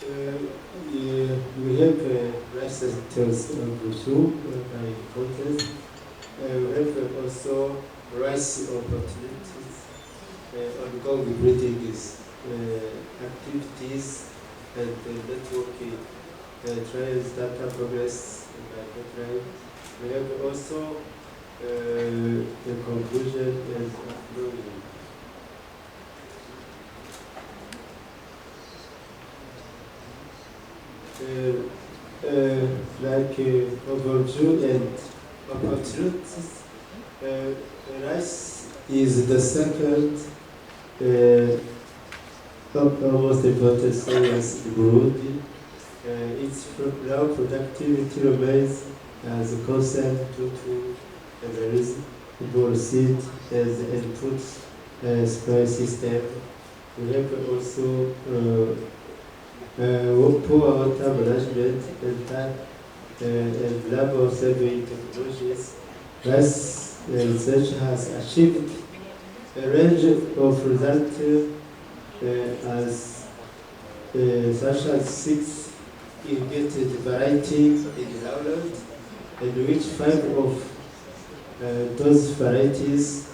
We have rice sectors of two by contest. We have also rice opportunities, ongoing breeding activities, and networking trials, data progress by hotline. We have also the conclusion and uploading. Overview and opportunities. Rice is the second most important science in Burundi. Its low productivity remains as a concept due to the reasonable seed as the input supply system. We have also poor water management and lack of saving technologies. Rice research has achieved a range of results such as 6 irrigated varieties in the lowland, and which 5 of those varieties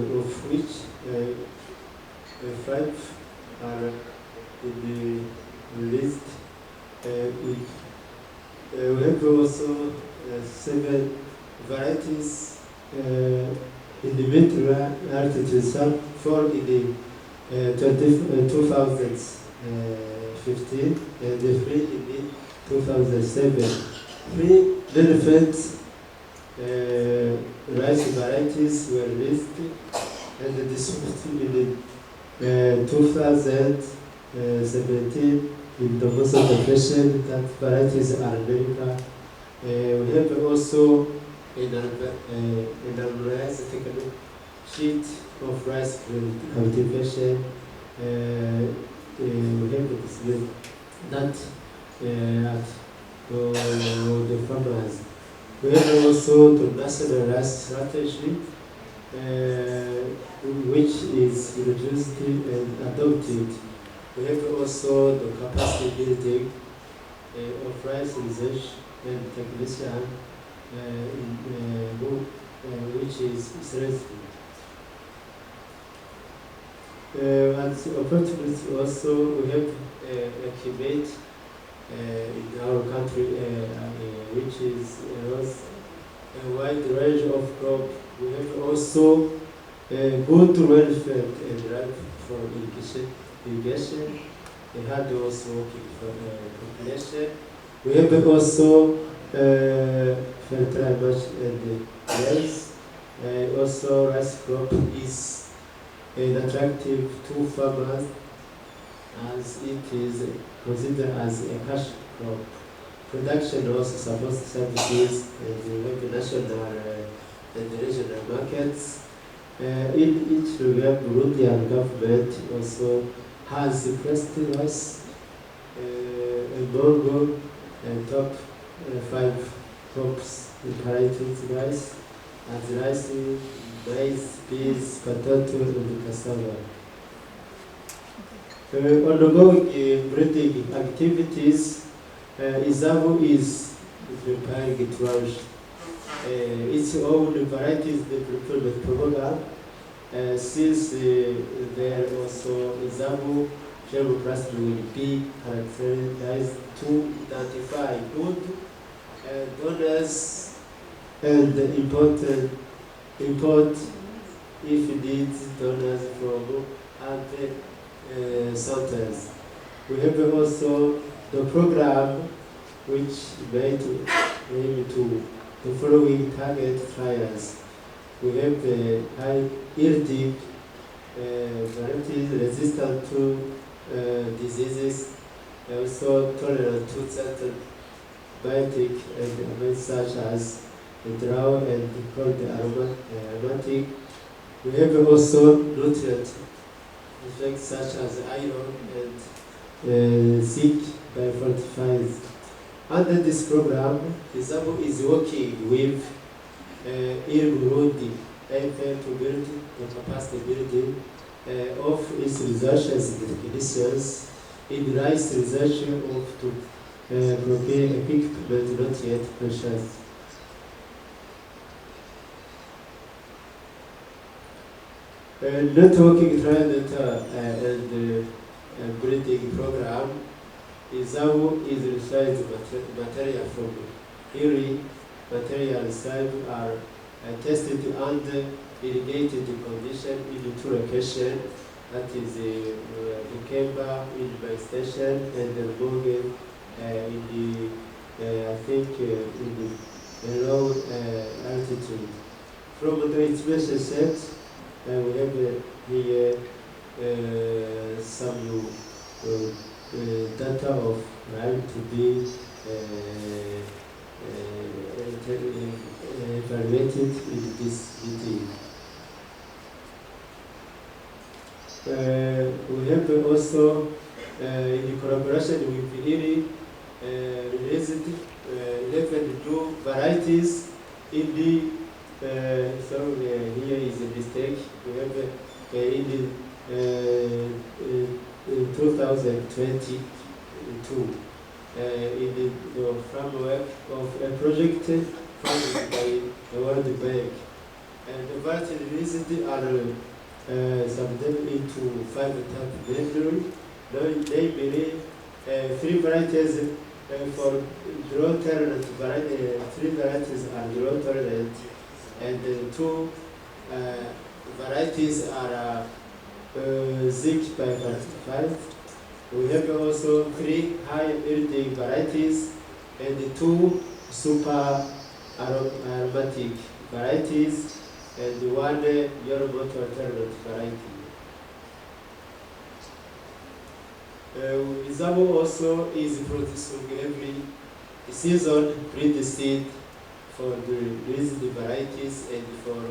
of which 5 are in the list. We have also 7 varieties in the mid-altitude, some 4 in the 2015 and 3 in the 2007. 3 benefits rice varieties were listed and distributed in 2017 in the most of the question that varieties are America. We have also an analyzed technical sheet of rice cultivation. We have displayed that at the farmers. We have also the national rice strategy, which is introduced and adopted. We have also the capacity building of rice research and technician, which is strengthened. And opportunities also, we have a debate in our country, which is a wide range of crop. We have also good welfare and right for irrigation. We have also population. We have also fertile mulch and rice. Also, rice crop is attractive to farmers as it is considered as a cash crop. Production also supports services and the national and the regional markets. In each regard, Burundian government also has pressed rice among top 5 crops in varieties rice, as rice, maize, peas, potato, and cassava. Ongoing breeding activities, Izamu is preparing to launch its own varieties development program. Since there also Izamu germplasm will be characterized to identify good donors and import if needs donors from other centers. We have also the program which made aim to the following target trials. We have the high yielding varieties resistant to diseases, also tolerant to certain biotic elements such as drought and cold aromatic. We have also nutrient effects such as iron and seed by fortifiers. Under this program, ISABO is working with IRRI to build the capacity building of its researchers and technicians in rice research of to procure equipment not yet purchased. Networking trial data and breeding program ISABO is research material from IRRI. Materials are tested under irrigated condition in two locations, that is Ikemba in my station and Bogen in the, I think, in the low altitude. From the information set, we have here some data of right to be evaluated in this meeting. We have also, in collaboration with IRRI, released 11 new varieties in the, here is a mistake, we have in 2022, in the framework of a project funded by the World Bank. And the varieties released are subdivided into 5 types mainly. Namely, 3 varieties for drought tolerant, 3 varieties are drought tolerant, and 2 varieties are zinc by 45. We have also 3 high yielding varieties and 2 super aromatic varieties and 1 yellow motor alternate variety. ISABO also is producing every season breed seed for the raised varieties and for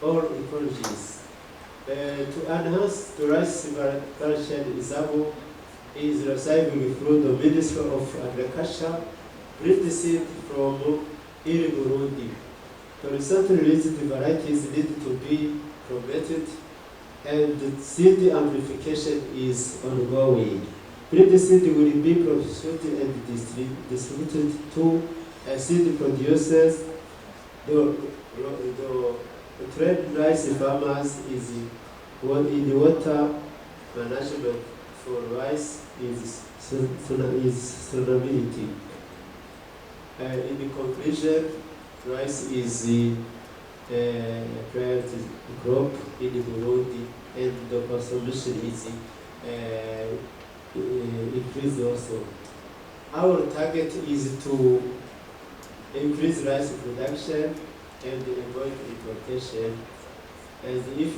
all ecologies. To enhance the rice culture, ISABO is receiving through the Ministry of Agriculture breed seed from IRRI Burundi. The recently released varieties need to be promoted and seed amplification is ongoing. Breed seed will be produced and distributed to seed producers. The trade rice farmers is in the water management for rice is sustainability. In the conclusion, rice is the priority crop in Burundi, and the consumption is increased also. Our target is to increase rice production and avoid importation, and if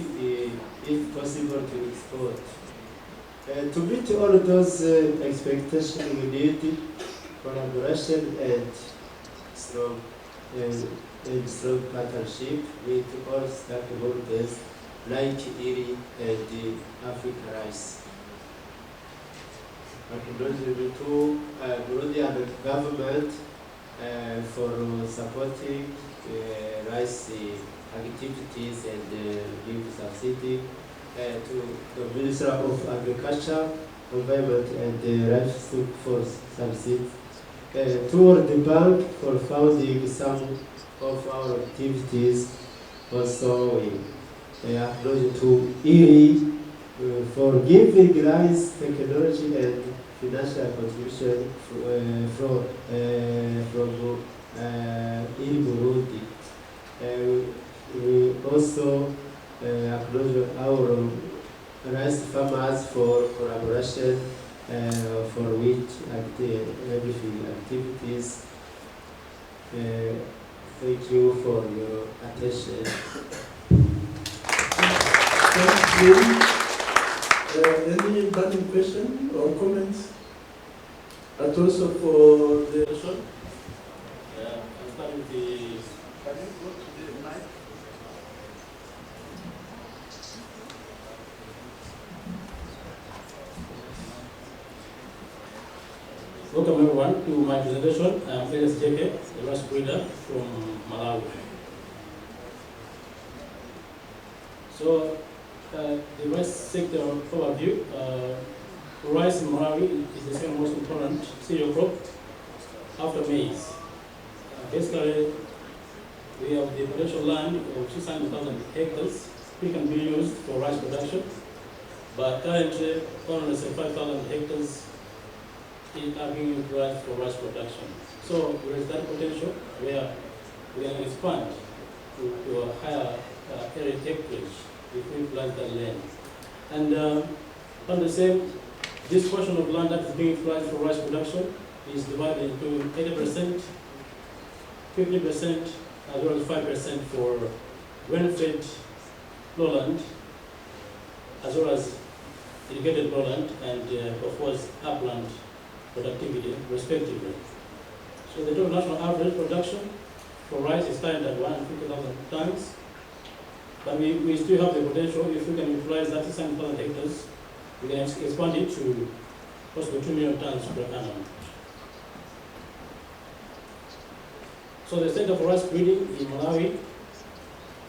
possible to export. To meet all of those expectations, we need collaboration and strong partnership with all stakeholders like IRRI and AfricaRice. Acknowledgement to Burundian government for supporting rice activities and give subsidy to the Ministry of Agriculture, Environment and Livestock for subsidy. To World Bank for funding some of our activities. Also, we acknowledge to IRRI for giving rice technology and financial contribution from IRRI Burundi. We also acknowledge our rice farmers for collaboration for which everything activities. Thank you for your attention. Thank you. Any burning question or comments? And also for the question? I'll start with the. Can you go to the mic? Welcome everyone to my presentation. I'm JK, a rice breeder from Malawi. So, the rice sector overview. Rice in Malawi is the second most important cereal crop after maize. Basically, we have the potential land of 600,000 hectares, which can be used for rice production, but currently only 5,000 hectares are being utilized for rice production. So there is that potential where we can expand to a higher area acreage if we utilize that land. And on the same, this portion of land that is being utilized for rice production is divided into 80%, 50%, as well as 5% for rain-fed lowland, as well as irrigated lowland, and of course upland productivity, respectively. So the total national average production for rice is currently at 150,000 tons, but we still have the potential. If we can utilize that 600,000 hectares, we can expand it to close to 2 million tons per annum. So the Center for Rice Breeding in Malawi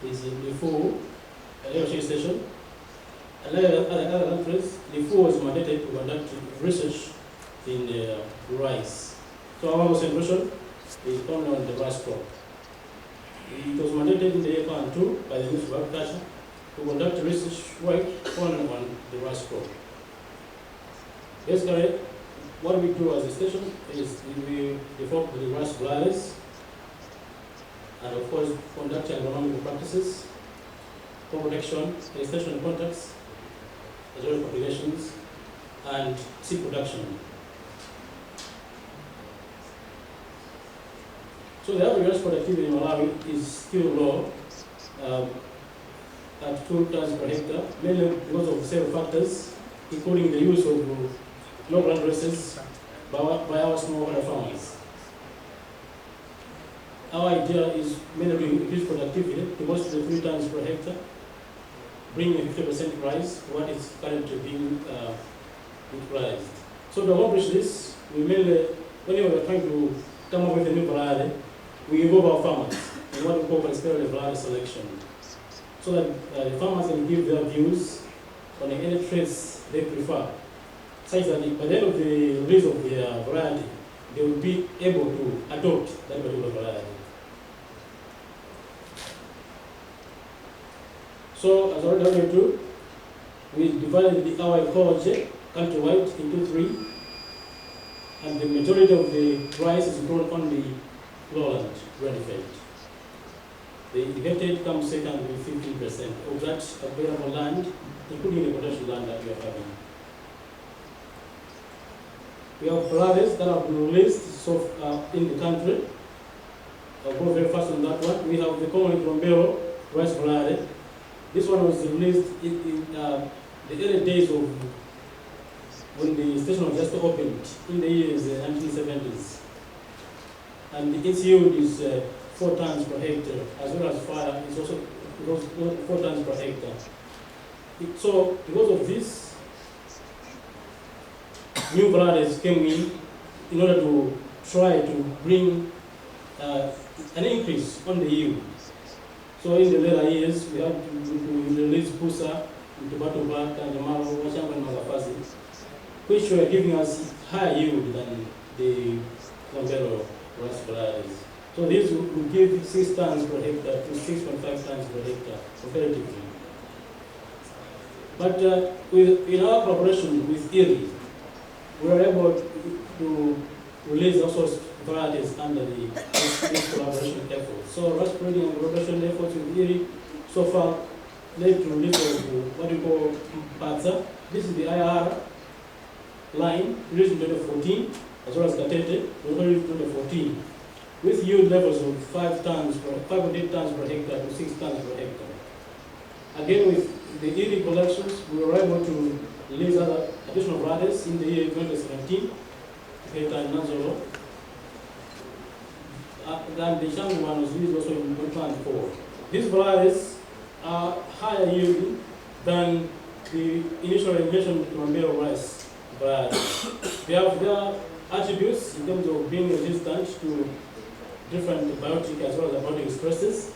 is in the full AfricaRice station. And like other countries, the full was mandated to conduct research in the rice. So our concentration is only on the rice crop. It was mandated in the year 2 by the Ministry of Agriculture to conduct research work only on the rice crop. Basically, what we do as a station is we develop the rice varieties, and of course conduct agronomical practices, crop protection, extension contacts, as well as propagations, and seed production. So the average rice productivity in Malawi is still low, at 2 tons per hectare, mainly because of several factors, including the use of low-ground races by our smallholder farmers. Our idea is mainly to increase productivity to close to 3 tons per hectare, bringing a 50% rise to what is currently being utilized. So to accomplish this, we mainly, whenever we are trying to come up with a new variety, we involve our farmers in what we call participatory variety selection, so that the farmers can give their views on any traits they prefer, such that by the end of the release of their variety, they will be able to adopt that particular variety. So, as already alluded to, we divided our ecology countrywide into 3, and the majority of the rice is grown on the lowland, rain-fed. The irrigated comes second with 15% of that available land, including the potential land that we are having. We have varieties that have been released in the country. I'll go very fast on that one. We have the common Grombero rice variety. This one was released in the early days of when the station was just opened in the years 1970s. And its yield is 4 tons per hectare, as well as fire is also 4 tons per hectare. So because of this, new varieties came in order to try to bring an increase on the yield. So in the later years, we had to release Pusa, Tubatuba, Tanjamaro, Wachamba, and Magafazi, which were giving us higher yield than the Grombero rice varieties. So these will give 6 tons per hectare to 6.5 tons per hectare, comparatively. But in our collaboration with IRRI, we were able to release also varieties under this collaboration effort. So rice breeding and collaboration efforts with IRRI so far led to release of what we call Patsa. This is the IRRI line released in 2014, as well as Gatete, released in 2014, with yield levels of 5.8 tons per hectare to 6 tons per hectare. Again, with the IRRI collections, we were able to release other additional varieties in the year 2017, Hectare Nanzolo. Then the Shangu one was used also in 2004. These varieties are higher yielding than the initially mentioned Grombero rice varieties. They have their attributes in terms of being resistant to different biotic as well as abiotic stresses,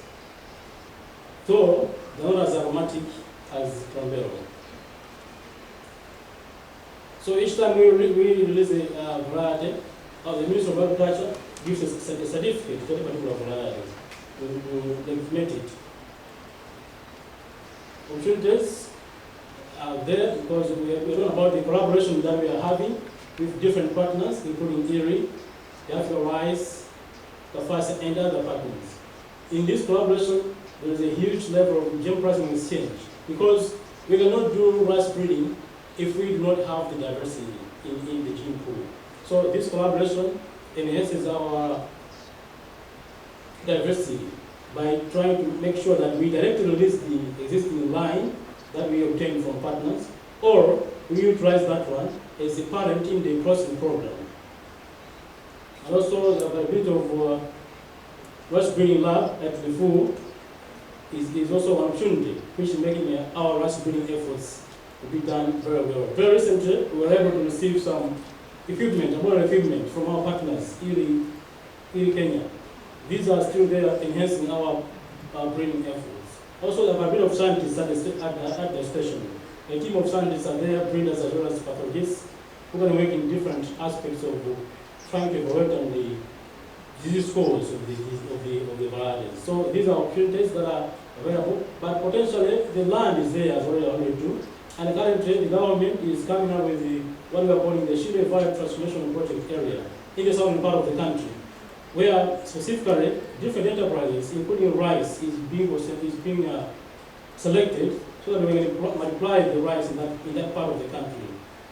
though they're not as aromatic as cranberry. So each time we release a variety, the Ministry of Agriculture gives us a certificate to that particular variety. We implement it. Opportunities are there because we learn about the collaboration that we are having with different partners, including IRRI, the AfricaRice, the FASA, and other partners. In this collaboration, there is a huge level of gene pricing exchange because we cannot do rice breeding if we do not have the diversity in the gene pool. So this collaboration enhances our diversity by trying to make sure that we directly release the existing line that we obtain from partners, or we utilize that one as a parent in the crossing program. And also the availability of rice breeding lab at the full is also an opportunity, which is making our rice breeding efforts to be done very well. Very recently, we were able to receive some equipment, modern equipment from our partners, IRRI Kenya. These are still there enhancing our breeding efforts. Also, the availability of scientists at the station. A team of scientists are there, breeders as well as pathologists, who are work in different aspects of trying to evaluate on the disease cause of the varieties. So these are opportunities that are available, but potentially the land is there as well already too. And currently, the government is coming up with what we are calling the CGIAR transformation project area in the southern part of the country, where specifically different enterprises, including rice, is being selected so that we can multiply the rice in that part of the country.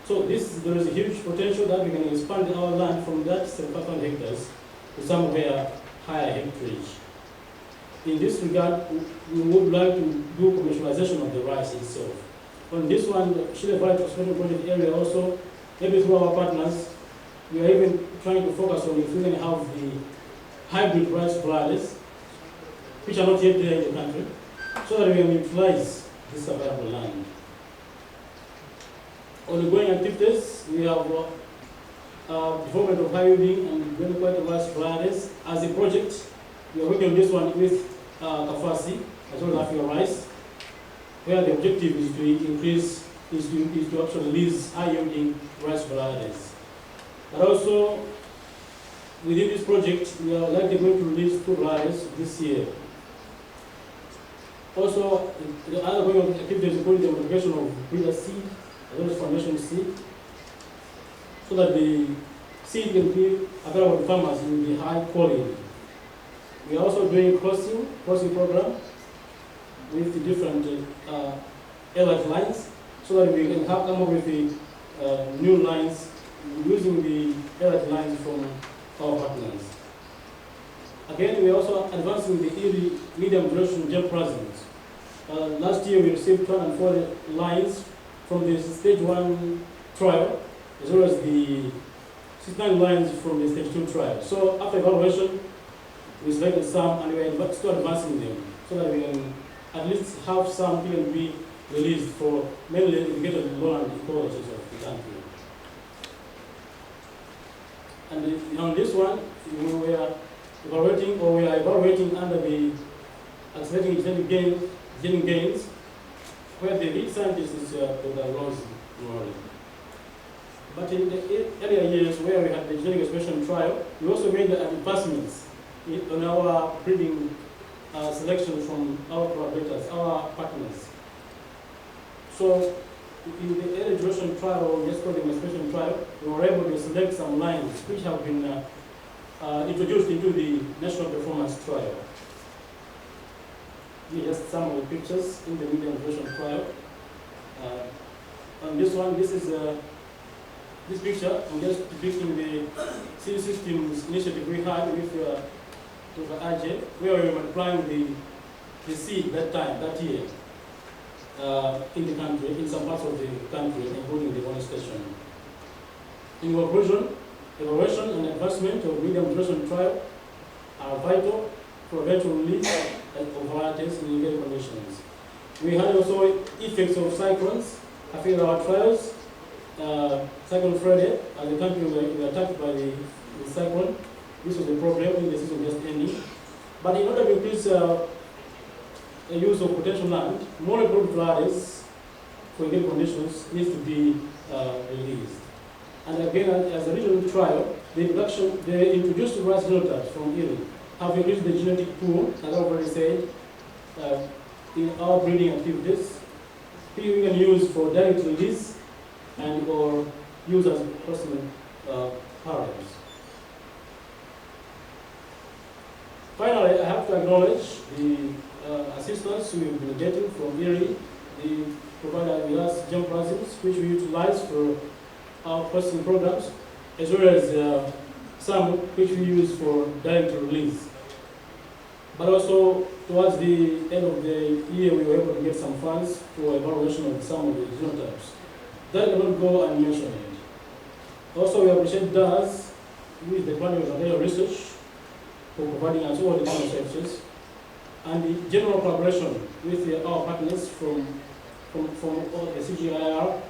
So there is a huge potential that we can expand our land from that 7,500 hectares to somewhere higher hectareage. In this regard, we would like to do commercialization of the rice itself. On this one, the CGIAR transformation project area also, maybe through our partners, we are even trying to focus on if we can have the hybrid rice varieties, which are not yet there in the country, so that we can utilize this available land. Ongoing activities, we have development of high yielding and very quality rice varieties. As a project, we are working on this one with Kafasi, as well as AfricaRice, where the objective is to increase, is to actually release high yielding rice varieties. But also, within this project, we are likely going to release 2 varieties this year. Also, the other going activities include the multiplication of breeder seed, as well as foundation seed, so that the seed can be available to farmers in the high quality. We are also doing crossing program with the different elite lines, so that we can come up with the new lines using the elite lines from our partners. Again, we are also advancing the ERI medium duration gel plasmids. Last year we received 240 lines from the stage 1 trial, as well as the 69 lines from the stage 2 trial. So after evaluation, we selected some and we are still advancing them, so that we can at least have some can be released for mainly indicated lowland ecologies of the country. And on this one, we are evaluating under the accelerating genetic gains, where the lead scientist is Dr. Mweli. But in the earlier years, where we had the genetic expression trial, we also made advancements on our breeding selection from our collaborators, our partners. So in the early duration trial, or just called the expression trial, we were able to select some lines which have been introduced into the national performance trial. These are just some of the pictures in the medium duration trial. On this one, this is this picture. I'm just depicting the seed systems initiative we had with Dr. Ajay, where we were multiplying the seed that year. In the country, in some parts of the country, including the one station. In conclusion, evaluation and advancement of medium duration trial are vital for eventual release of varieties in indicated conditions. We had also effects of cyclones affecting our trials, Cyclone Friday, as the country were attacked by the cyclone. This was a problem in the season just ending. But in order to increase the use of potential land, more improved flooders for good conditions needs to be released. And again, as a regional trial, the introduced rice genotypes from IRRI have increased the genetic pool, as I already said, in our breeding activities. Here we can use for direct release and or use as personal paradigms. Finally, I have to acknowledge the assistance we've been getting from IRRI. They provided with us germplasms, which we utilize for our processing programs, as well as some which we use for direct release. But also, towards the end of the year, we were able to get some funds for evaluation of some of the genotypes. That cannot go unmentioned. Also, we appreciate DAS, who is the Department of Agricultural Research, for providing us all the kind of services, and the general collaboration with our partners from all the CGIAR,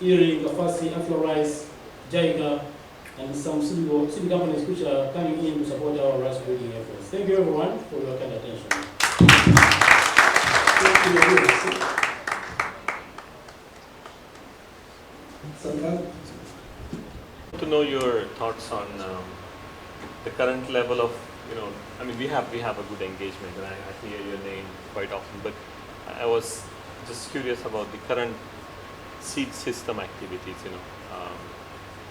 IRRI, AfricaRice, JICA, and some city companies which are coming in to support our rice breeding efforts. Thank you everyone for your kind attention. To know your thoughts on the current level of, I mean, we have a good engagement, and I hear your name quite often, but I was just curious about the current seed system activities, I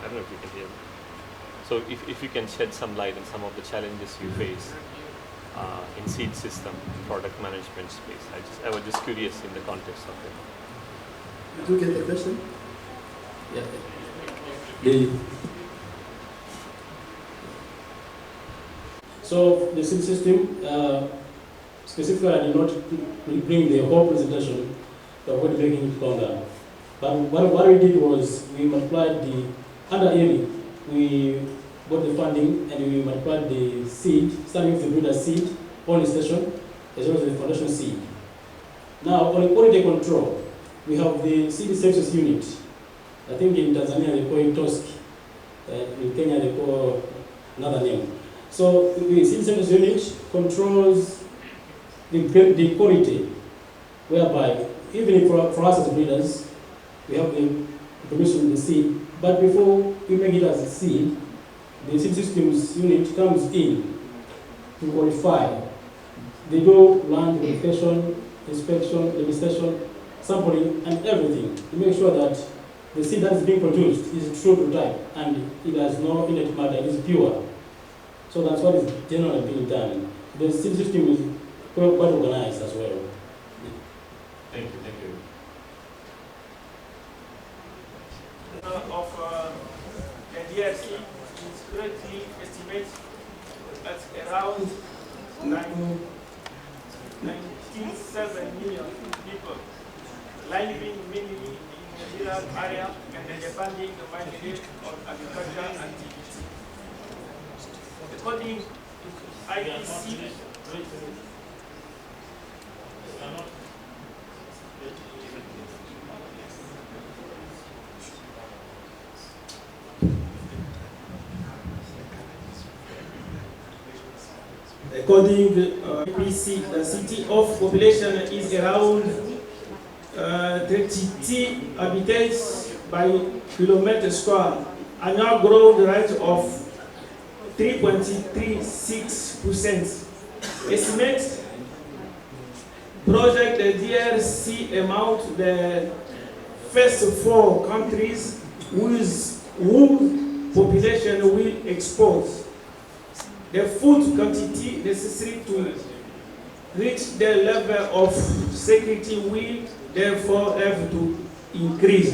don't know if you can hear me. So if you can shed some light on some of the challenges you face in seed system product management space. I was just curious in the context of it. Did you get the question? Yeah. So the seed system, specifically, I did not bring the whole presentation, but we're making it longer. But what we did was we multiplied under IRRI, we got the funding and we multiplied the seed, starting with the breeder seed, on station, as well as the foundation seed. Now, on quality control, we have the seed services unit. I think in Tanzania they call it TOSC, in Kenya they call another name. So the seed services unit controls the quality, whereby even for us as breeders, we have the production of the seed, but before we make it as a seed, the seed systems unit comes in to qualify. They do land verification, inspection, registration, sampling, and everything to make sure that the seed that is being produced is true to type and it has no innate matter, it is pure. So that's what is generally being done. The seed system is quite organized as well. Thank you. Of the DRC is currently estimated at around 97 million people living mainly in the rural area and depending mainly on agricultural activity. According to IEC, according to IPC, the city of population is around 32 habitants by kilometer square. Annual growth rate of 3.36%. Estimate project the DRC amount the first 4 countries whose population will export. The food quantity necessary to reach the level of security will therefore have to increase.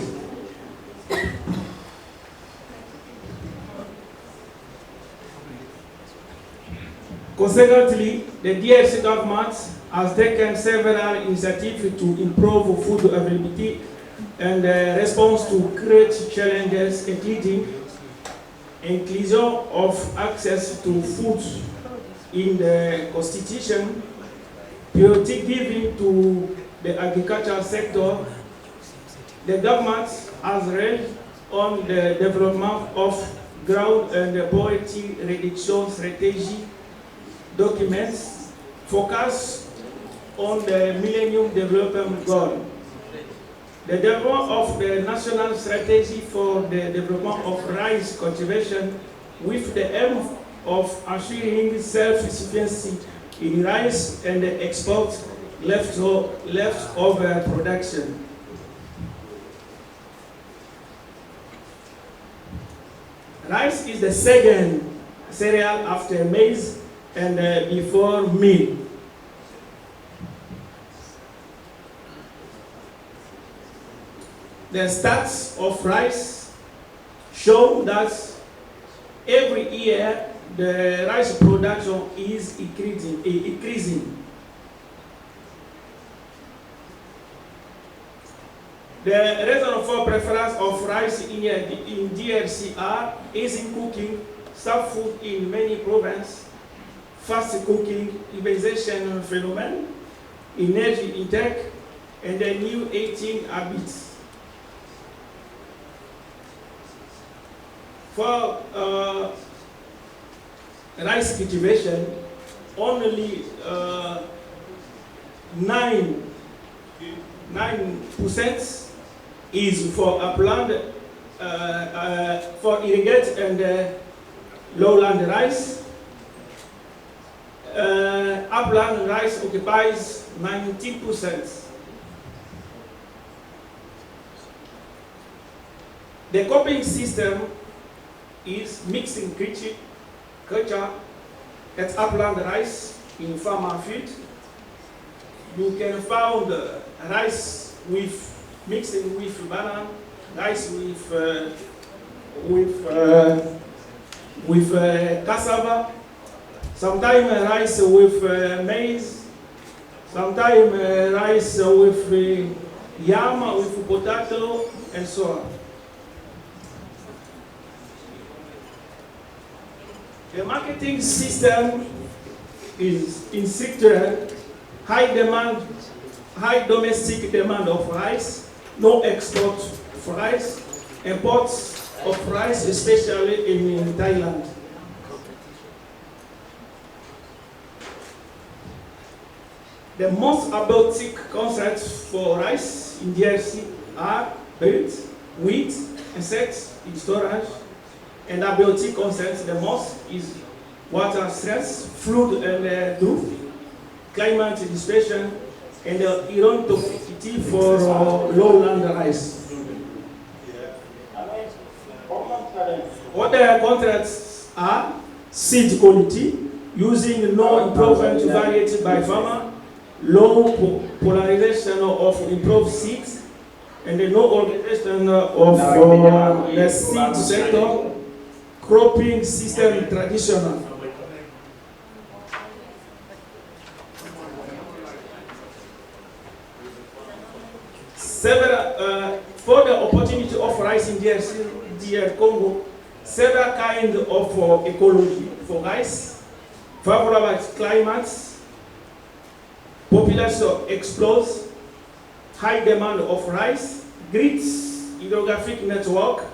Consequently, the DRC government has taken several initiatives to improve food availability and response to current challenges, including inclusion of access to food in the Constitution, priority given to the agricultural sector. The government has on the development of ground and poverty reduction strategy documents focus on the Millennium Development Goal. The development of the national strategy for the development of rice cultivation with the aim of assuring self-sufficiency in rice and export leftover production. Rice is the second cereal after maize and before meal. The stats of rice show that every year the rice production is increasing. The reason for preference of rice in DRCR is in cooking, serve food in many provinces, fast cooking, urbanization phenomenon, energy intake, and the new eating habits. For rice cultivation, only 9% is for upland, for irrigated and lowland rice. Upland rice occupies 19%. The coping system is mixing culture at upland rice in farmer field. You can find rice with mixing with banana, rice with cassava, sometimes rice with maize, sometimes rice with yam, with potato, and so on. The marketing system is in sector high domestic demand of rice, no export of rice, imports of rice, especially in Thailand. The most abiotic concepts for rice in DRC are bait, wheat, insects in storage, and abiotic concepts, the most is water stress, flood and drought, climate dissipation, and the erontopicity for lowland rice. Other contracts are seed quality, using no improvement variety by farmer, low polarization of improved seeds, and the no organization of the seed sector, cropping system traditional. For the opportunity of rice in DR Congo, several kinds of ecology for rice, favorable climates, population explodes, high demand of rice, great hydrographic network.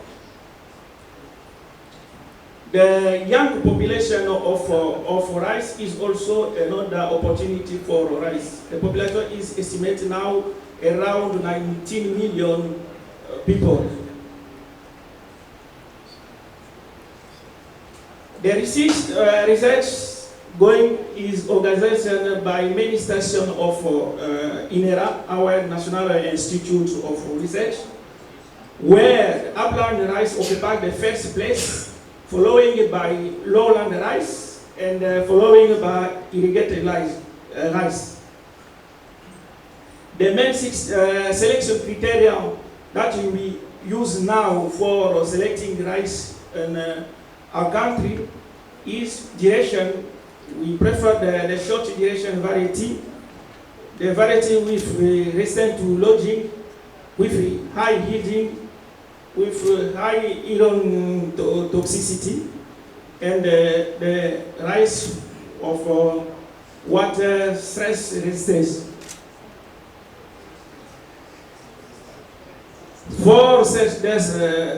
The young population of rice is also another opportunity for rice. The population is estimated now around 19 million people. The research going is organized by many stations of INERA, our National Institute of Research, where upland rice occupied the first place, following by lowland rice, and following by irrigated rice. The main selection criteria that we use now for selecting rice in our country is duration. We prefer the short duration variety, the variety with resistant to lodging, with high yielding, with high iron toxicity, and the rice of water stress resistance. For such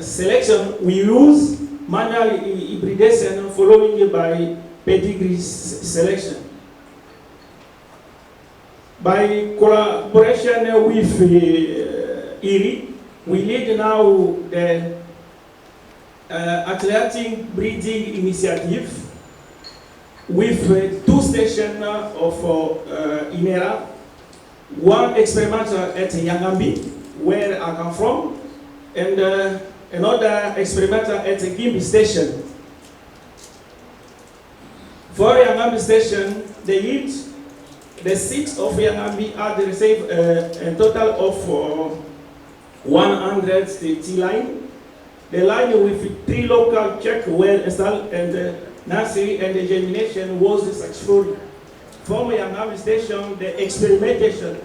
selection, we use manual hybridization following by pedigree selection. By collaboration with IRRI, we lead now the Atlantic Breeding Initiative with 2 stations of INERA, one experimental at Yangambi, where I come from, and another experimental at Gimbi Station. For Yangambi Station, the seats of Yangambi are received a total of 130 lines. The line with 3 local checks were installed, and the nursery and the germination was successful. From Yangambi Station, the experimentation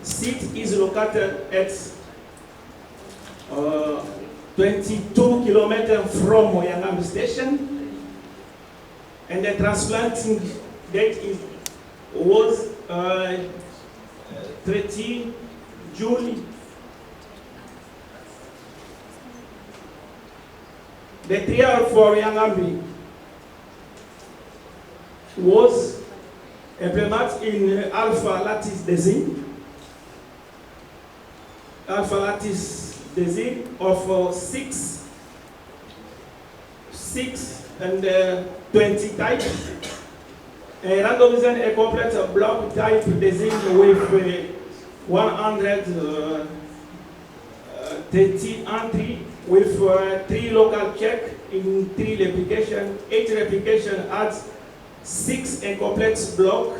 seat is located at 22 kilometers from Yangambi Station, and the transplanting date was 13 July. The trial for Yangambi was implemented in alpha lattice design. Alpha lattice design of 6 and 20 types. Randomization a complete block type design with 130 entry with 3 local check in 3 replication. Each replication adds 6 incomplete block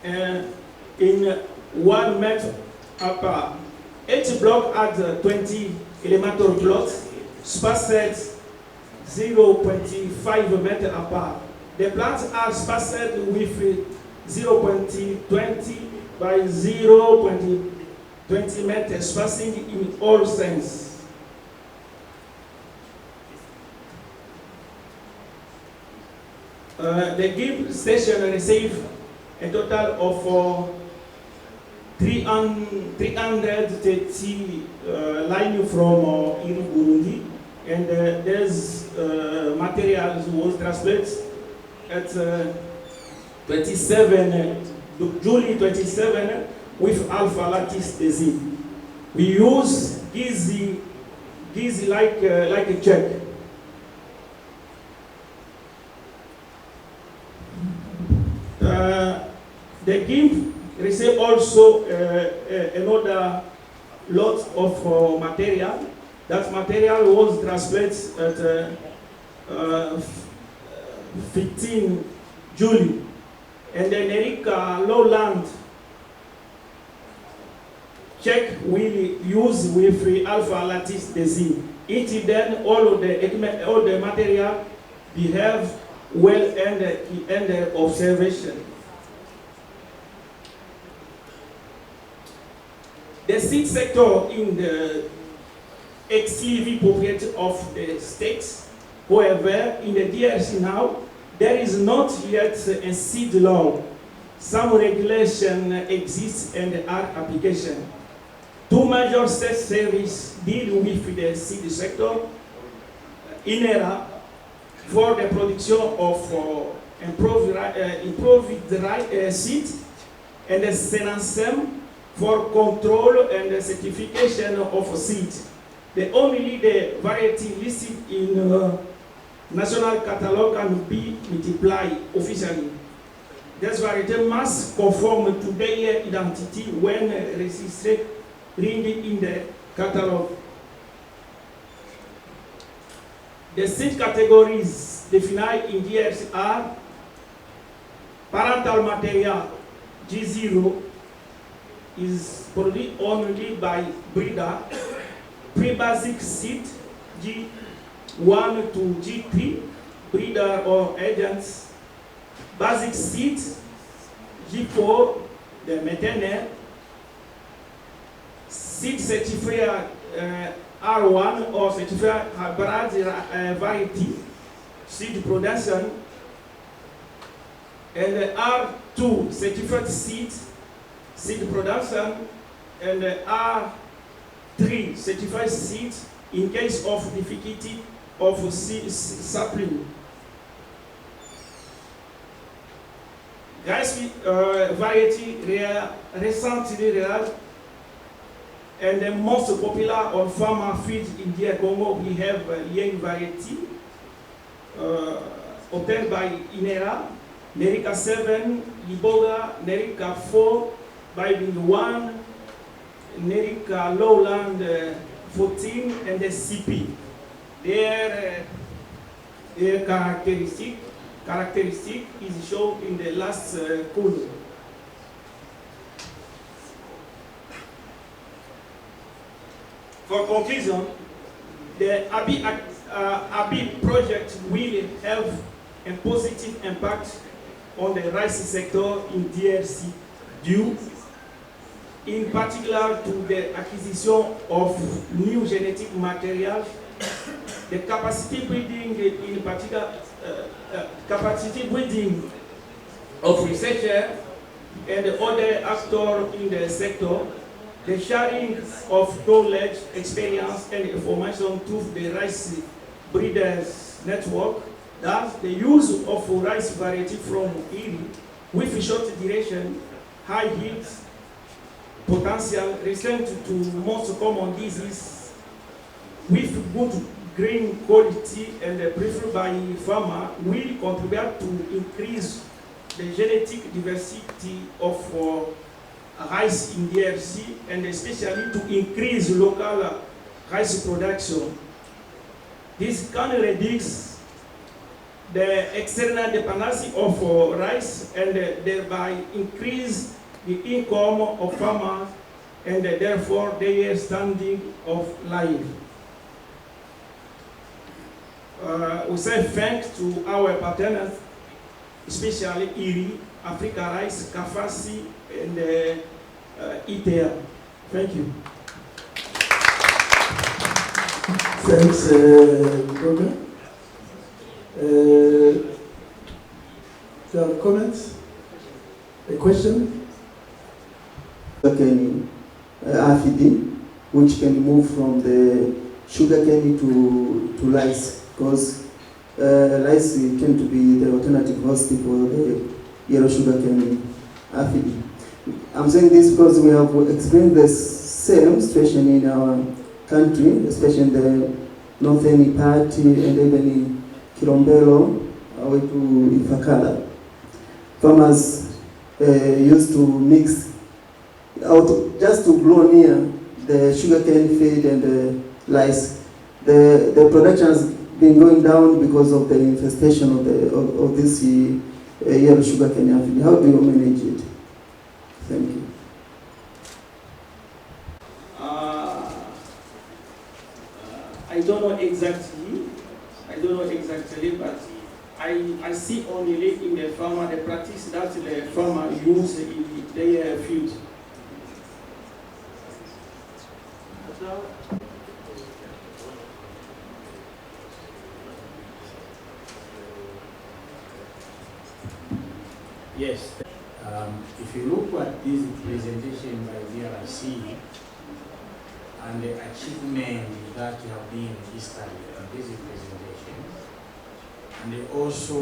in 1 meter apart. Each block adds 20 elemental blocks spaced 0.5 meter apart. The plants are spaced with 0.20 by 0.20 meters spacing in all sense. The GIMP station received a total of 330 line from IRRI Burundi, and these materials was translated at 27 July 27 with alpha lattice design. We use Gizi like a check. The GIMP received also another lot of material. That material was translated at 15 July. And the Nerika lowland check will use with alpha lattice design. It then all the material behave well under observation. The seed sector in the exclusive property of the states. However, in the DRC now, there is not yet a seed law. Some regulation exists and are application. 2 major state services deal with the seed sector. INERA for the production of improved seed, and the SENASEM for control and the certification of seed. Only the variety listed in national catalog can be multiplied officially. This variety must conform to their identity when registered in the catalog. The seed categories defined in DRC are parental material G0 is produced only by breeder, pre-basic seed G1 to G3, breeder or agents, basic seed G4, the maternal, seed certified R1 or certified hybrid variety, seed production, and R2 certified seed production, and 3. Certified seeds in case of difficulty of seed sapling. Rice variety recently rare and the most popular on farmer feed in DR Congo, we have young variety obtained by INERA, Nerica 7, Liboga, Nerica 4, Bibing 1, Nerica Lowland 14, and the CP. Their characteristic is shown in the last column. For conclusion, the RBI project will have a positive impact on the rice sector in DRC due in particular to the acquisition of new genetic material, the capacity building in particular capacity building of researchers and other actors in the sector, the sharing of knowledge, experience, and information through the rice breeders network, thus the use of rice variety from IRRI with short duration, high yield potential, resistant to most common diseases, with good grain quality and preferred by farmer, will contribute to increase the genetic diversity of rice in DRC, and especially to increase local rice production. This can reduce the external dependency of rice and thereby increase the income of farmers and therefore their standing of life. We say thanks to our partners, especially IRRI, AfricaRice, Kafasi, and ETA. Thank you. Thanks, Roger. Do you have comments? A question? Sugarcane RFID, which can move from the sugarcane to rice, because rice tend to be the alternative host for the yellow sugarcane RFID. I'm saying this because we have experienced the same situation in our country, especially in the northern part and even in Kilombero, away to Ifakara. Farmers used to mix out just to grow near the sugarcane field and the rice. The production has been going down because of the infestation of this yellow sugarcane aphid. How do you manage it? Thank you. I don't know exactly, but I see only in the farmer the practice that the farmer use in their field. Yes. If you look at this presentation by DRC and the achievement that have been registered in this presentation, and also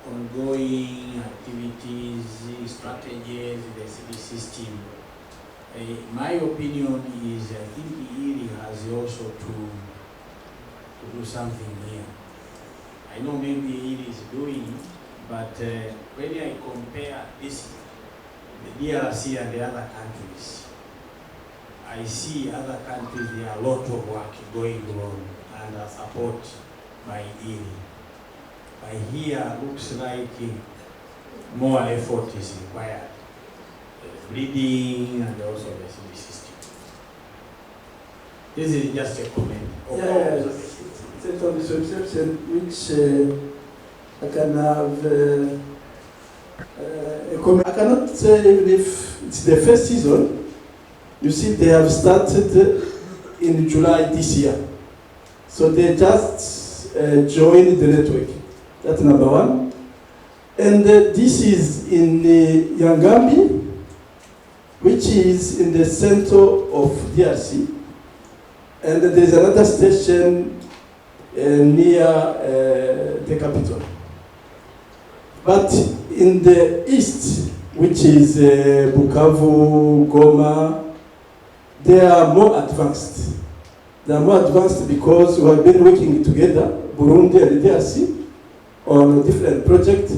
ongoing activities, strategies, the city system, my opinion is I think IRRI has also to do something here. I know maybe IRRI is doing, but when I compare this, the DRC and the other countries, I see other countries, there are a lot of work going on and support by IRRI. By here, looks like more effort is required. Breeding and also the city system. This is just a comment. Yes, it's on this observation which I can have a comment. I cannot say even if it's the first season. You see, they have started in July this year. So they just joined the network. That's number one. And this is in Yangambi, which is in the center of DRC. And there's another station near the capital. But in the east, which is Bukavu, Goma, they are more advanced. They are more advanced because we have been working together, Burundi and the DRC, on different projects.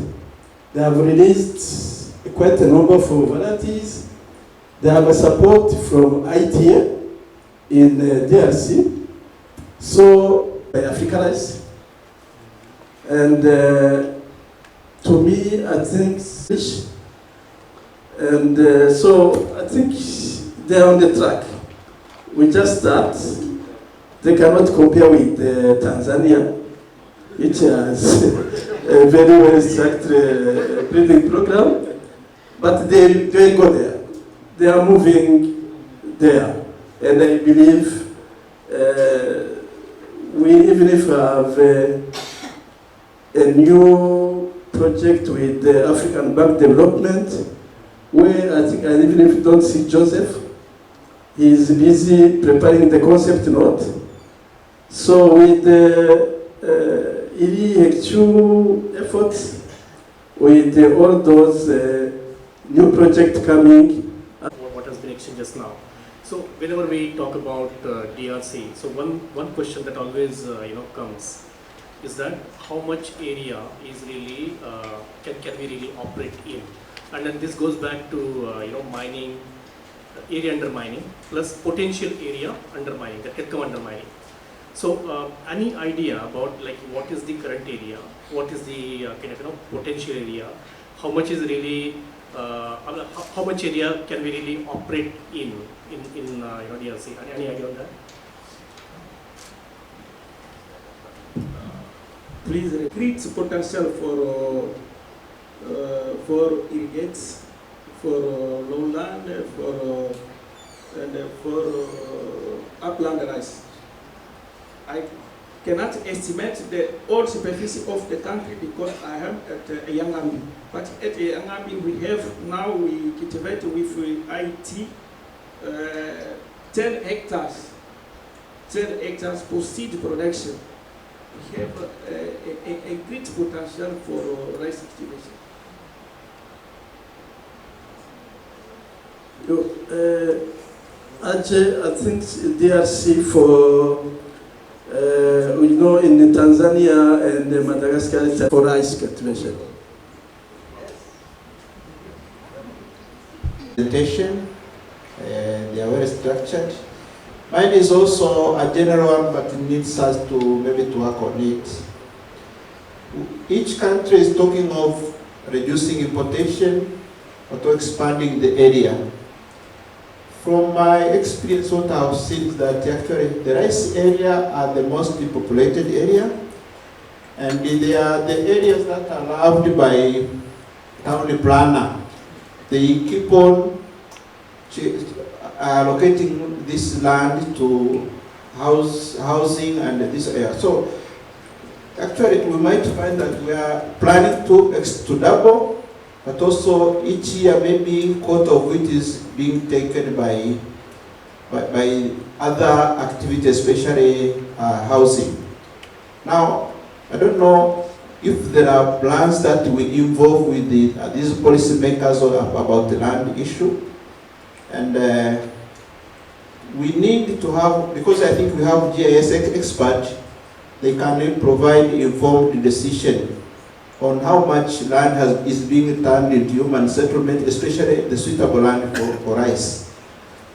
They have released quite a number of varieties. They have a support from ITA in DRC. So, by AfricaRice. And to me, I think, and so I think they're on the track. We just start. They cannot compare with Tanzania, which has a very well structured breeding program, but they go there. They are moving there, and I believe we even if we have a new project with the African Bank Development, where I think even if you don't see Joseph, he is busy preparing the concept note. So with the IRRI efforts, with all those new projects coming. What has been exchanged just now. So whenever we talk about DRC, so one question that always comes is that how much area is really can we really operate in, and then this goes back to mining, area under mining plus potential area under mining that can come under mining. So any idea about like what is the current area, what is the kind of potential area, how much is really how much area can we really operate in DRC? Any idea on that? Please increase potential for irrigates, for lowland, for upland rice. I cannot estimate the whole superficie of the country because I am at a young army. But at a young army we have now, we cultivate with IT 10 hectares for seed production. We have a great potential for rice cultivation. I think DRC for in Tanzania and Madagascar for rice cultivation. Presentation, they are well structured. Mine is also a general one, but it needs us to maybe to work on it. Each country is talking of reducing importation or to expanding the area. From my experience, what I've seen is that actually the rice area are the most populated area, and they are the areas that are loved by town planner. They keep on allocating this land to housing and this area. So actually we might find that we are planning to double, but also each year maybe quarter of it is being taken by other activities, especially housing. Now, I don't know if there are plans that will involve with these policymakers about the land issue. And we need to have, because I think we have GIS experts, they can provide informed decision on how much land is being turned into human settlement, especially the suitable land for rice.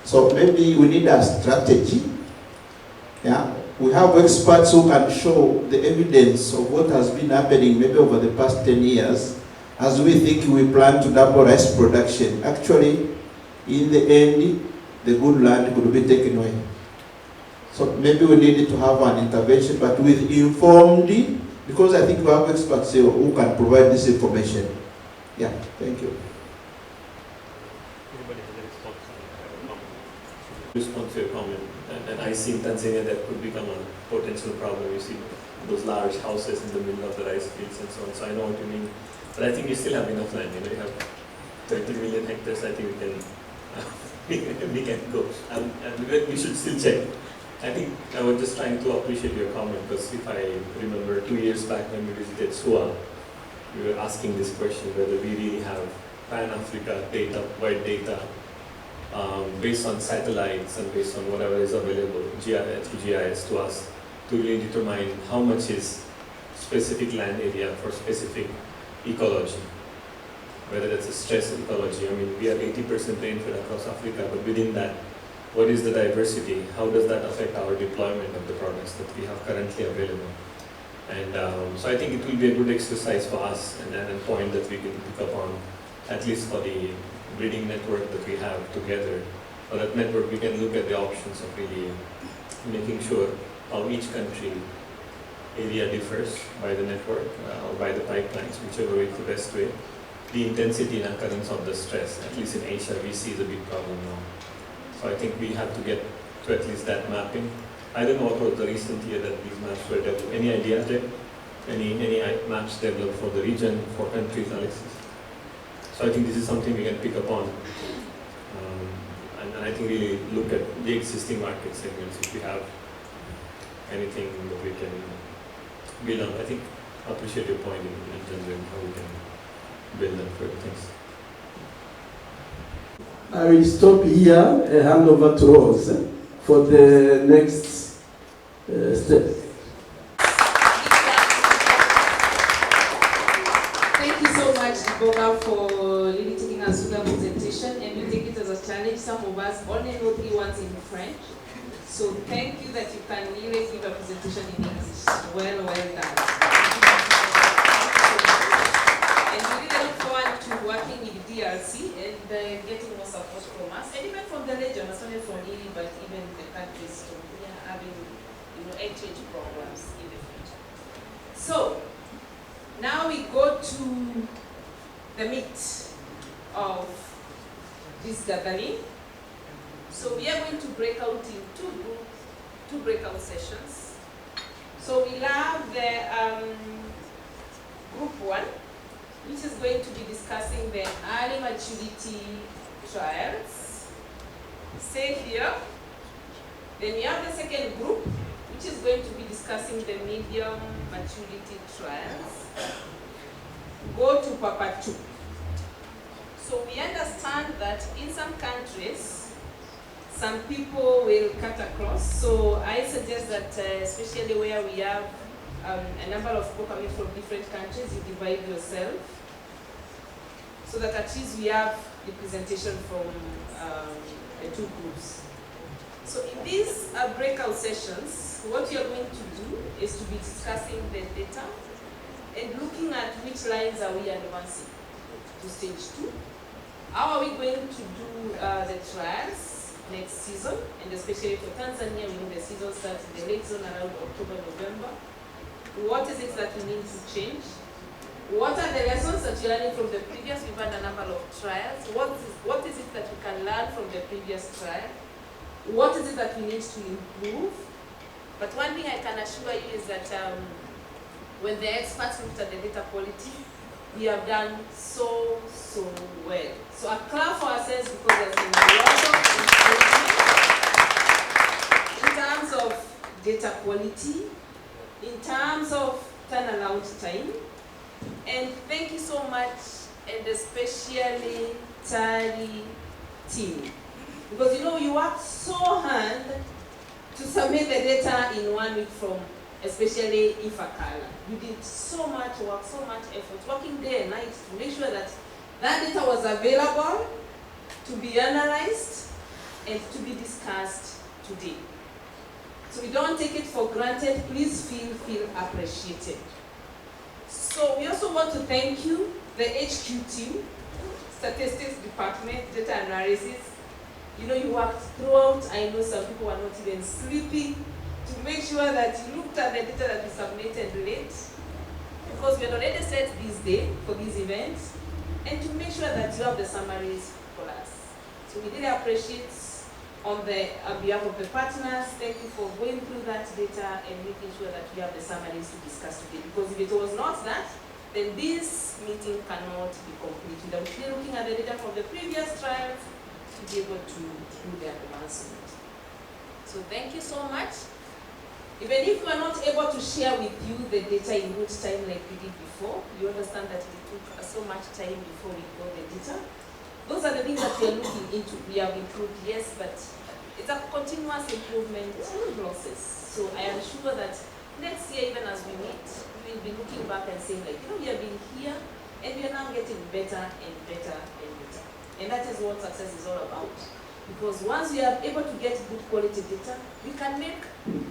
So maybe we need a strategy. Yeah, we have experts who can show the evidence of what has been happening maybe over the past 10 years as we think we plan to double rice production. Actually, in the end, the good land could be taken away. So maybe we need to have an intervention, but with informed, because I think we have experts here who can provide this information. Yeah, thank you. Anybody has a response to your comment? And I see in Tanzania that could become a potential problem. You see those large houses in the middle of the rice fields and so on. So I know what you mean. But I think you still have enough land. You have 30 million hectares. I think we can we can go. And we should still check. I think I was just trying to appreciate your comment, because if I remember 2 years back when we visited SUA, we were asking this question whether we really have Pan-Africa data, wide data, based on satellites and based on whatever is available through GIS to us, to really determine how much is specific land area for specific ecology, whether that's a stress ecology. I mean, we are 80% rainfall across Africa, but within that, what is the diversity? How does that affect our deployment of the products that we have currently available? And so I think it will be a good exercise for us, and a point that we can pick up on, at least for the breeding network that we have together. For that network, we can look at the options of really making sure how each country area differs by the network or by the pipelines, whichever way is the best way. The intensity and occurrence of the stress, at least in Asia, we see is a big problem now. So I think we have to get to at least that mapping. I don't know what was the recent year that these maps were developed. Any idea, Jay? Any maps developed for the region, for countries, Alexis? So I think this is something we can pick up on. And I think really look at the existing market segments if we have anything that we can build on. I think I appreciate your point in general, how we can build on further things. I will stop here and hand over to Rose for the next step. Thank you so much, Iboga, for really taking us through the presentation, and we take it as a challenge. Some of us only know 3 words in French, so thank you that you can really give a presentation in English. Well done. And we really look forward to working with DRC and getting more support from us, and even from the region, not only from IRRI, but even the countries from here having, exchange programs in the future. So now we go to the meat of this gathering. So we are going to break out in two breakout sessions. So we'll have the group 1, which is going to be discussing the early maturity trials. Stay here. Then we have the second group, which is going to be discussing the medium maturity trials. Go to Papa 2. So we understand that in some countries, some people will cut across. So I suggest that, especially where we have a number of people coming from different countries, you divide yourself, so that at least we have the presentation from the 2 groups. So in these breakout sessions, what we are going to do is to be discussing the data and looking at which lines are we advancing to stage 2. How are we going to do the trials next season, and especially for Tanzania, we know the season starts in the late zone around October, November. What is it that we need to change? What are the lessons that you're learning from the previous? We've had a number of trials. What is it that we can learn from the previous trial? What is it that we need to improve? But one thing I can assure you is that when the experts looked at the data quality, we have done so well. So a clap for ourselves, because there's been a lot of improvement in terms of data quality, in terms of turnaround time. And thank you so much, and especially Tari team. Because you worked so hard to submit the data in 1 week from, especially IFACALA. You did so much work, so much effort, working day and night to make sure that that data was available, to be analyzed, and to be discussed today. So we don't take it for granted. Please feel appreciated. So we also want to thank you, the HQ team, Statistics Department, Data Analysis. You worked throughout. I know some people were not even sleeping to make sure that you looked at the data that we submitted late, because we had already set this day for these events, and to make sure that you have the summaries for us. So we really appreciate, on behalf of the partners, thank you for going through that data and making sure that we have the summaries to discuss today. Because if it was not that, then this meeting cannot be complete without looking at the data from the previous trials to be able to do the advancement. So thank you so much. Even if we are not able to share with you the data in good time like we did before, you understand that it took so much time before we got the data. Those are the things that we are looking into. We have improved, yes, but it's a continuous improvement process. So I am sure that next year, even as we meet, we will be looking back and saying, like, we have been here, and we are now getting better and better and better. And that is what success is all about. Because once we are able to get good quality data, we can make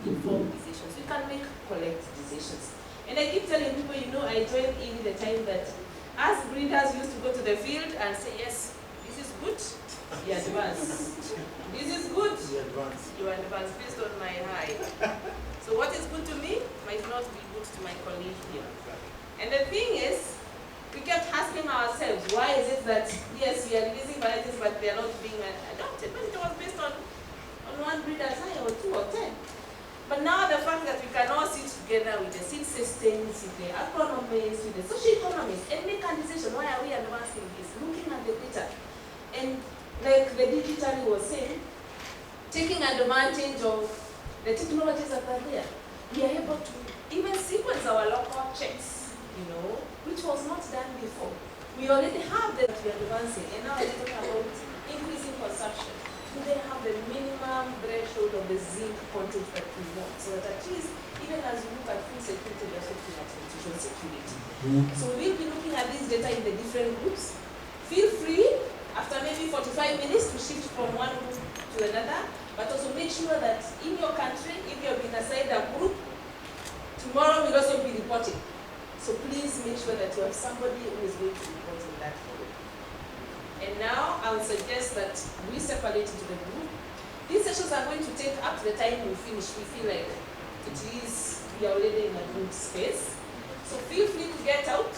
informed decisions. We can make correct decisions. And I keep telling people, I joined in the time that as breeders used to go to the field and say, yes, this is good, you advance. This is good, you advance based on my high. So what is good to me might not be good to my colleague here. And the thing is, we kept asking ourselves, why is it that, yes, we are releasing varieties, but they are not being adopted? But it was based on one breeder's high, or 2 or 10. But now the fact that we can all sit together with the seed systems, with the agronomists, with the socio-economists, and make a decision, why are we advancing this? Looking at the data. And like the digitally was saying, taking advantage of the technologies that are there, we are able to even sequence our local checks, which was not done before. We already have that we are advancing, and now let's talk about increasing consumption. Do they have the minimum threshold of the zinc content that we want? So that at least, even as we look at food security, we are looking at nutrition security. So we'll be looking at this data in the different groups. Feel free, after maybe 45 minutes, to shift from one group to another, but also make sure that in your country, if you have been assigned a group, tomorrow we'll also be reporting. So please make sure that you have somebody who is going to report in that group. And now I would suggest that we separate into the group. These sessions are going to take up to the time we finish. We feel like we are already in a good space. So feel free to get out,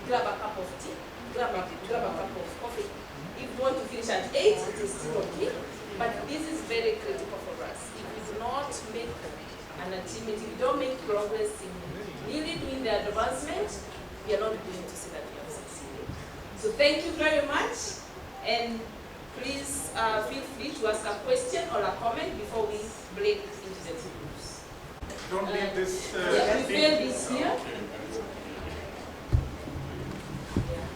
grab a cup of tea, grab a cup of coffee. If you want to finish at 8, it is still okay. But this is very critical for us. If we do not make an achievement, if we don't make progress in really doing the advancement, we are not going to see that we have succeeded. So thank you very much, and please feel free to ask a question or a comment before we break into the two groups. Don't leave this. We failed this here.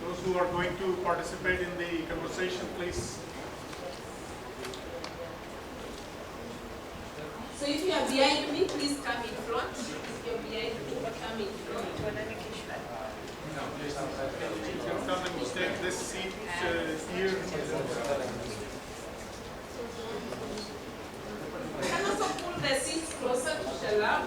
Those who are going to participate in the conversation, please. So if you are behind me, please come in front. If you are behind me, come in front. You can come and take this seat here. You can also pull the seats closer to Shalab.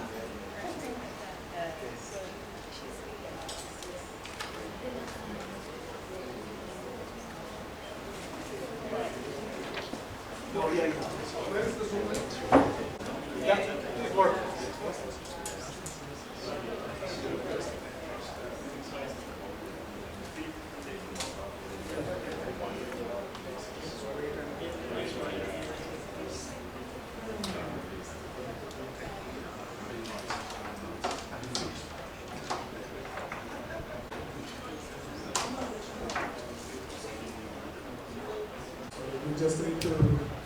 Where is the Zoom? Yeah, it works. We just need to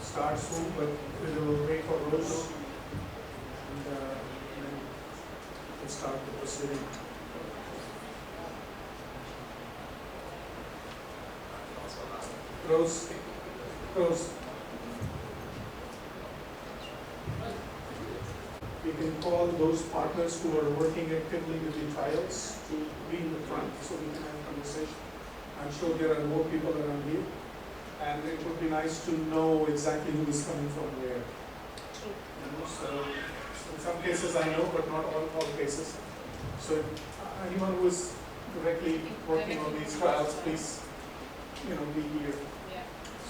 start soon, but we will wait for Rose and then we'll start the proceeding. Rose. We can call those partners who are working actively with the trials to be in the front so we can have a conversation. I'm sure there are more people around here. And it would be nice to know exactly who is coming from where. So in some cases I know, but not all cases. So anyone who is directly working on these trials, please, be here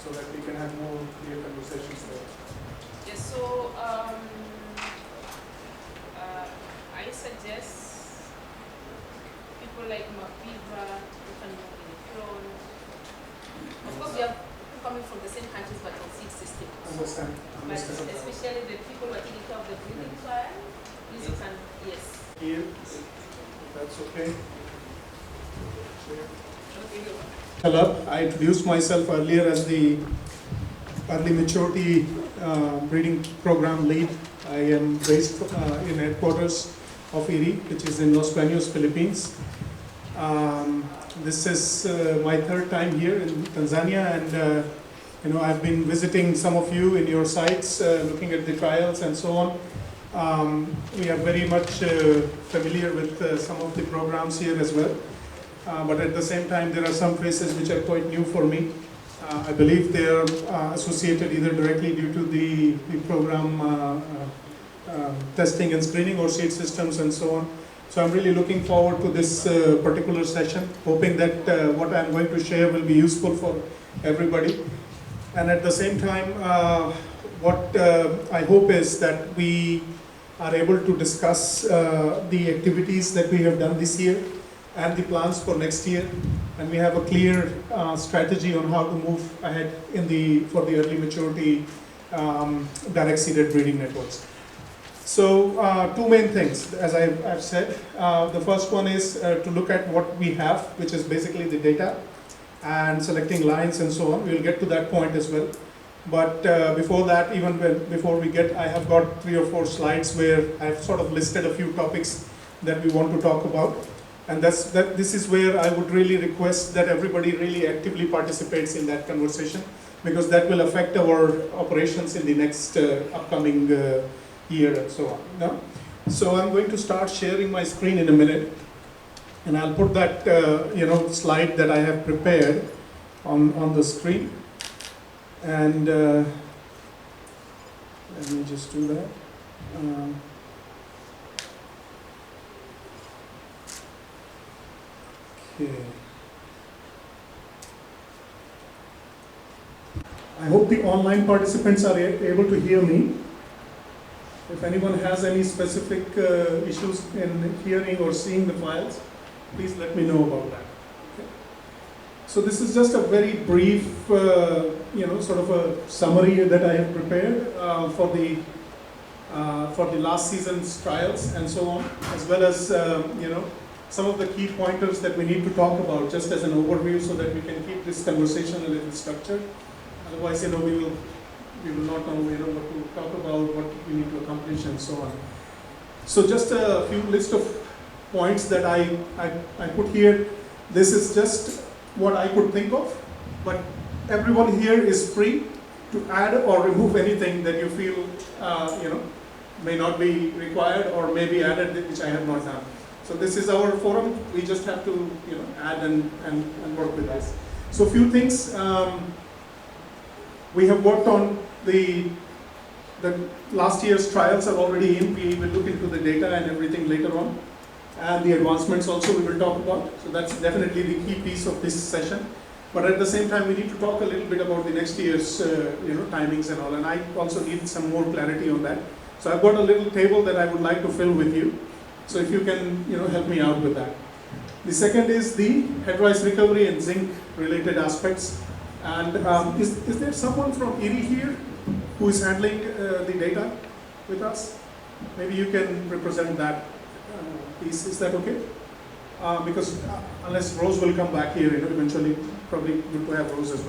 so that we can have more clear conversations there. Yes. So I suggest people like Mapiva who can move in front. Of course, we are coming from the same countries but in seed systems. Understand. But especially the people who are taking care of the breeding trial, use it and yes. Here, that's okay. Hello, I introduced myself earlier as the early maturity breeding program lead. I am based in headquarters of IRRI, which is in Los Baños, Philippines. This is my third time here in Tanzania, and I've been visiting some of you in your sites, looking at the trials and so on. We are very much familiar with some of the programs here as well, but at the same time there are some faces which are quite new for me. I believe they are associated either directly due to the program testing and screening or seed systems and so on. So I'm really looking forward to this particular session, hoping that what I'm going to share will be useful for everybody. And at the same time, what I hope is that we are able to discuss the activities that we have done this year and the plans for next year, and we have a clear strategy on how to move ahead for the early maturity direct seeded breeding networks. So two main things, as I've said. The first one is to look at what we have, which is basically the data and selecting lines and so on. We'll get to that point as well. But before that, before we get, I have got 3 or 4 slides where I've sort of listed a few topics that we want to talk about. And this is where I would really request that everybody really actively participates in that conversation, because that will affect our operations in the next upcoming year and so on. No? So I'm going to start sharing my screen in a minute, and I'll put that slide that I have prepared on the screen. And let me just do that. Okay. I hope the online participants are able to hear me. If anyone has any specific issues in hearing or seeing the files, please let me know about that. Okay. So this is just a very brief, sort of a summary that I have prepared for the last season's trials and so on, as well as some of the key pointers that we need to talk about, just as an overview, so that we can keep this conversation a little structured. Otherwise, we will not know, what to talk about, what we need to accomplish, and so on. So just a few list of points that I put here. This is just what I could think of, but everyone here is free to add or remove anything that you feel, may not be required or may be added, which I have not done. So this is our forum. We just have to, add and work with this. So a few things. We have worked on the last year's trials are already in. We will look into the data and everything later on. And the advancements also we will talk about. So that's definitely the key piece of this session. But at the same time, we need to talk a little bit about the next year's timings and all. And I also need some more clarity on that. So I've got a little table that I would like to fill with you. So if you can help me out with that. The second is the head rice recovery and zinc related aspects. And is there someone from IRRI here who is handling the data with us? Maybe you can represent that piece. Is that okay? Because unless Rose will come back here, eventually, probably good to have Rose as well.